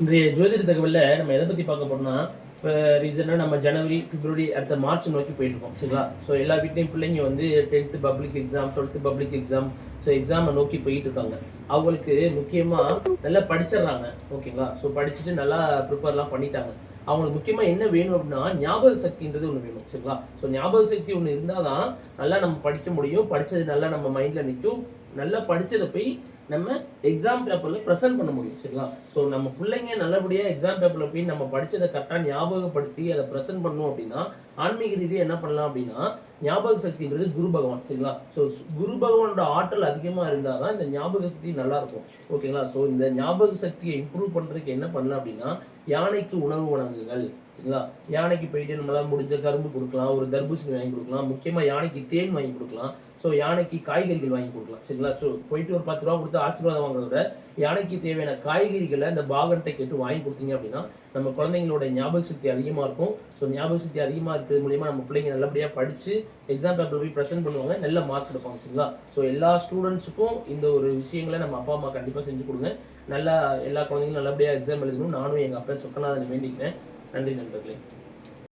இன்றைய ஜோதிட தகவல்ல நம்ம எதை பத்தி பார்க்க போறோம்னா, இப்போ ரீசெண்டாக நம்ம ஜனவரி, பிப்ரவரி அடுத்த மார்ச் நோக்கி போயிட்டு இருக்கோம் சரிங்களா? ஸோ எல்லா வீட்லேயும் பிள்ளைங்க வந்து 10th public exam, 12th public exam, so எக்ஸாமை நோக்கி போயிட்டு இருக்காங்க. அவங்களுக்கு முக்கியமாக நல்லா படிச்சிடுறாங்க ஓகேங்களா? ஸோ படிச்சுட்டு நல்லா ப்ரிப்பேர்லாம் பண்ணிட்டாங்க. அவங்களுக்கு முக்கியமாக என்ன வேணும் அப்படின்னா ஞாபக சக்தின்றது ஒன்று வேணும் சரிங்களா? ஸோ ஞாபக சக்தி ஒன்று இருந்தால் தான் நல்லா நம்ம படிக்க முடியும். படித்தது நல்லா நம்ம மைண்டில் நிற்கும். நல்லா படித்ததை போய் நம்ம எக்ஸாம் பேப்பரில் ப்ரெசென்ட் பண்ண முடியும் சரிங்களா? ஸோ நம்ம பிள்ளைங்க நல்லபடியாக எக்ஸாம் பேப்பரில் போய் நம்ம படித்ததை கரெக்டாக ஞாபகப்படுத்தி அதை ப்ரெசென்ட் பண்ணணும் அப்படின்னா ஆன்மீக ரீதியாக என்ன பண்ணலாம் அப்படின்னா ஞாபக சக்தின்றது குரு பகவான் சரிங்களா? ஸோ குரு பகவானோட ஆற்றல் அதிகமாக இருந்தால் தான் இந்த ஞாபக சக்தி நல்லா இருக்கும் ஓகேங்களா? ஸோ இந்த ஞாபக சக்தியை இம்ப்ரூவ் பண்ணுறதுக்கு என்ன பண்ணலாம் அப்படின்னா யானைக்கு உணவு வழங்குகள் சரிங்களா? யானைக்கு போயிட்டு நம்மளால் முடிஞ்ச கரும்பு கொடுக்கலாம், ஒரு தர்பூசணி வாங்கி கொடுக்கலாம், முக்கியமாக யானைக்கு தேன் வாங்கி கொடுக்கலாம், ஸோ யானைக்கு காய்கறிகள் வாங்கி கொடுக்கலாம் சரிங்களா? ஸோ போயிட்டு ஒரு 10 ரூபா கொடுத்து ஆசீர்வாதம் வாங்குறத விட யானைக்கு தேவையான காய்கறிகளை அந்த பாகன்ட்டை கேட்டு வாங்கி கொடுத்தீங்க அப்படின்னா நம்ம குழந்தைங்களோட ஞாபக சக்தி அதிகமாக இருக்கும். ஸோ ஞாபக சக்தி அதிகமாக இருக்கிறது மூலியமாக நம்ம பிள்ளைங்க நல்லபடியாக படித்து எக்ஸாம் பேப்பர் போய் ப்ரெசென்ட் பண்ணுவாங்க, நல்ல மார்க் எடுப்பாங்க சரிங்களா? ஸோ எல்லா ஸ்டூடெண்ட்ஸுக்கும் இந்த ஒரு விஷயங்களை நம்ம அப்பா அம்மா கண்டிப்பாக செஞ்சு கொடுங்க. நல்லா எல்லா குழந்தைங்களும் நல்லபடியாக எக்ஸாம் எழுதணும். நானும் எங்கள் அப்பா சொக்கநாதனை வேண்டிக்கிறேன். நன்றி நண்பர்களே.